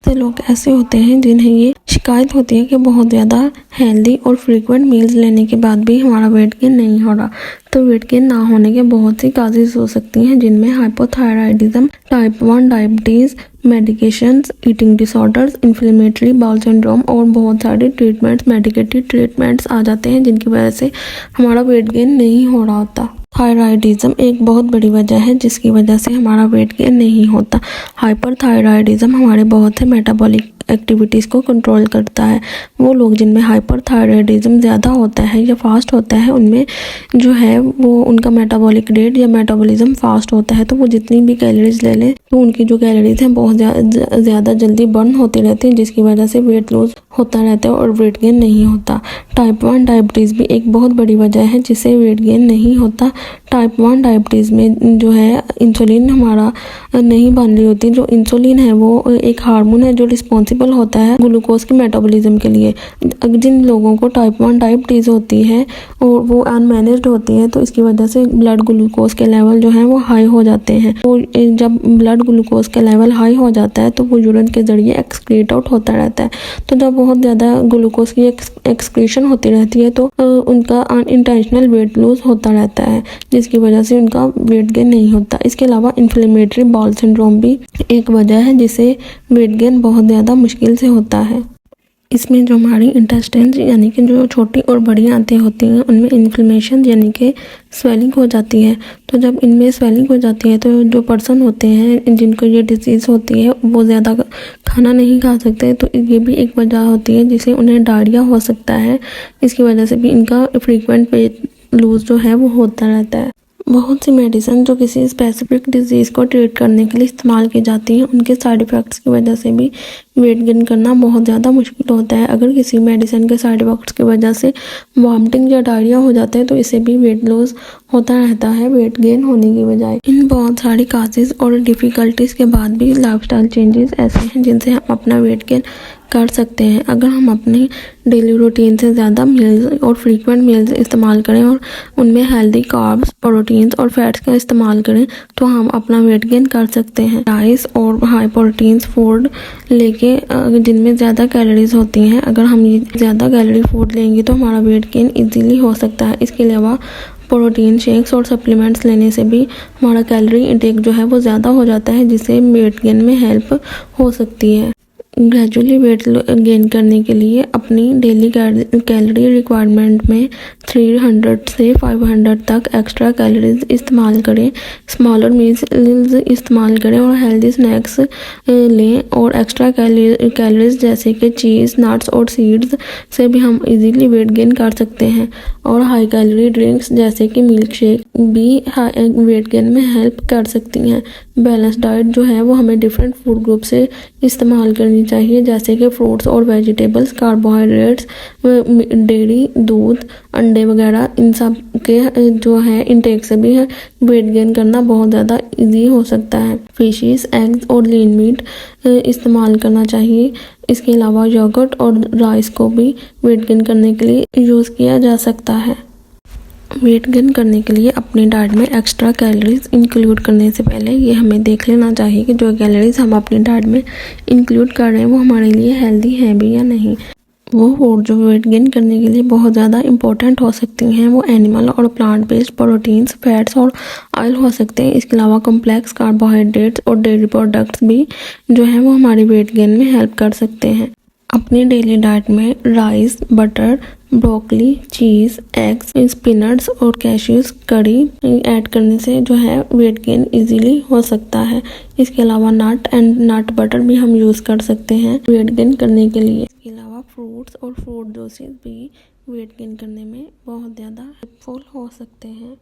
से लोग ऐसे होते हैं जिन्हें ये शिकायत होती है कि बहुत ज़्यादा हेल्दी और फ्रीक्वेंट मील्स लेने के बाद भी हमारा वेट गेन नहीं हो रहा। तो वेट गेन ना होने के बहुत सी काजेज़ हो सकती हैं, जिनमें hypothyroidism, type 1 diabetes, medications, eating disorders, inflammatory bowel syndrome और बहुत सारे ट्रीटमेंट्स, मेडिकेटेड ट्रीटमेंट्स आ जाते हैं जिनकी वजह से हमारा वेट गेन नहीं हो रहा होता। थायराइडिज्म एक बहुत बड़ी वजह है जिसकी वजह से हमारा वेट गेन नहीं होता। हाइपरथायराइडिज्म हमारे बहुत से मेटाबॉलिक एक्टिविटीज़ को कंट्रोल करता है। वो लोग जिनमें हाइपरथायराइडिज्म ज़्यादा होता है या फास्ट होता है, उनमें जो है वो उनका मेटाबॉलिक रेट या मेटाबॉलिज्म फास्ट होता है, तो वो जितनी भी कैलोरीज ले लें तो उनकी जो कैलोरीज हैं बहुत ज़्यादा जल्दी बर्न होती रहती हैं, जिसकी वजह से वेट लॉस होता रहता है और वेट गेन नहीं होता। टाइप 1 डायबिटीज़ भी एक बहुत बड़ी वजह है जिससे वेट गेन नहीं होता। टाइप 1 डायबिटीज़ में जो है इंसुलिन हमारा नहीं बन रही होती। जो इंसुलिन है वो एक हार्मोन है जो रिस्पॉन्सिबल होता है ग्लूकोज के मेटाबॉलिज्म के लिए। जिन लोगों को टाइप 1 डायबिटीज़ होती है और वो अनमैनेज्ड होती है, तो इसकी वजह से ब्लड ग्लूकोज के लेवल जो है वो हाई हो जाते हैं। तो जब ब्लड ग्लूकोज का लेवल हाई हो जाता है तो वो यूरिन के ज़रिए एक्सक्रीट आउट होता रहता है। तो जब बहुत ज़्यादा ग्लूकोज की एक्सक्रीशन होती रहती है तो उनका अनइंटेंशनल वेट लॉस होता रहता है, जिसकी वजह से उनका वेट गेन नहीं होता। इसके अलावा इन्फ्लेमेटरी बाउल सिंड्रोम भी एक वजह है जिससे वेट गेन बहुत ज़्यादा मुश्किल से होता है। इसमें जो हमारी इंटेस्टाइन्स यानी कि जो छोटी और बड़ी आंतें होती हैं उनमें इन्फ्लेमेशन यानी कि स्वेलिंग हो जाती है। तो जब इनमें स्वेलिंग हो जाती है तो जो पर्सन होते हैं जिनको ये डिजीज़ होती है वो ज़्यादा खाना नहीं खा सकते, तो ये भी एक वजह होती है जिससे उन्हें डायरिया हो सकता है। इसकी वजह से भी इनका फ्रीक्वेंट वेट लूज जो है वो होता रहता है। बहुत सी मेडिसिन जो किसी स्पेसिफिक डिजीज़ को ट्रीट करने के लिए इस्तेमाल की जाती हैं, उनके साइड इफ़ेक्ट्स की वजह से भी वेट गेन करना बहुत ज़्यादा मुश्किल होता है। अगर किसी मेडिसिन के साइड इफ़ेक्ट्स की वजह से वॉमिटिंग या डायरिया हो जाता है तो इससे भी वेट लॉस होता रहता है वेट गेन होने की बजाय। इन बहुत सारी काजेज़ और डिफ़िकल्टीज़ के बाद भी लाइफस्टाइल चेंजेस ऐसे हैं जिनसे हम अपना वेट गेन कर सकते हैं। अगर हम अपनी डेली रूटीन से ज़्यादा मील्स और फ्रीक्वेंट मील्स इस्तेमाल करें और उनमें हेल्दी कार्ब्स, प्रोटीन्स और फैट्स का इस्तेमाल करें तो हम अपना वेट गेन कर सकते हैं। राइस और हाई प्रोटीन्स फूड लेके जिनमें ज़्यादा कैलोरीज होती हैं, अगर हम ये ज़्यादा कैलोरी फूड लेंगे तो हमारा वेट गेन ईजीली हो सकता है। इसके अलावा प्रोटीन शेक्स और सप्लीमेंट्स लेने से भी हमारा कैलोरी इंटेक जो है वो ज़्यादा हो जाता है, जिससे वेट गेन में हेल्प हो सकती है। ग्रेजुअली वेट गेन करने के लिए अपनी डेली कैलोरी रिक्वायरमेंट में 300 से 500 तक एक्स्ट्रा कैलोरीज इस्तेमाल करें। स्मॉलर मील्स इस्तेमाल करें और हेल्दी स्नैक्स लें और एक्स्ट्रा कैलोरीज जैसे कि चीज़, नट्स और सीड्स से भी हम इजीली वेट गेन कर सकते हैं। और हाई कैलोरी ड्रिंक्स जैसे कि मिल्क शेक भी वेट गेन में हेल्प कर सकती हैं। बैलेंस डाइट जो है वो हमें डिफरेंट फूड ग्रुप से इस्तेमाल करनी चाहिए, जैसे कि फ्रूट्स और वेजिटेबल्स, कार्बोहाइड्रेट्स, डेयरी, दूध, अंडे वगैरह। इन सब के जो है इंटेक से भी वेट गेन करना बहुत ज़्यादा इजी हो सकता है। फिशेस, एग्स और लीन मीट इस्तेमाल करना चाहिए। इसके अलावा योगर्ट और राइस को भी वेट गेन करने के लिए यूज़ किया जा सकता है। वेट गेन करने के लिए अपनी डाइट में एक्स्ट्रा कैलोरीज इंक्लूड करने से पहले ये हमें देख लेना चाहिए कि जो कैलोरीज हम अपनी डाइट में इंक्लूड कर रहे हैं वो हमारे लिए हेल्दी हैं भी या नहीं। वो फूड जो वेट गेन करने के लिए बहुत ज़्यादा इंपॉर्टेंट हो सकती हैं वो एनिमल और प्लांट बेस्ड प्रोटीन्स, फैट्स और ऑयल हो सकते हैं। इसके अलावा कॉम्प्लेक्स कार्बोहाइड्रेट्स और डेयरी प्रोडक्ट्स भी जो है वो हमारे वेट गेन में हेल्प कर सकते हैं। अपनी डेली डाइट में राइस, बटर, ब्रोकली, चीज़, एग्स, स्पिनट्स और कैश्यूज करी ऐड करने से जो है वेट गेन इजीली हो सकता है। इसके अलावा नट एंड नट बटर भी हम यूज़ कर सकते हैं वेट गेन करने के लिए। इसके अलावा फ्रूट्स और फ्रूट जूसेस भी वेट गेन करने में बहुत ज़्यादा हेल्पफुल हो सकते हैं।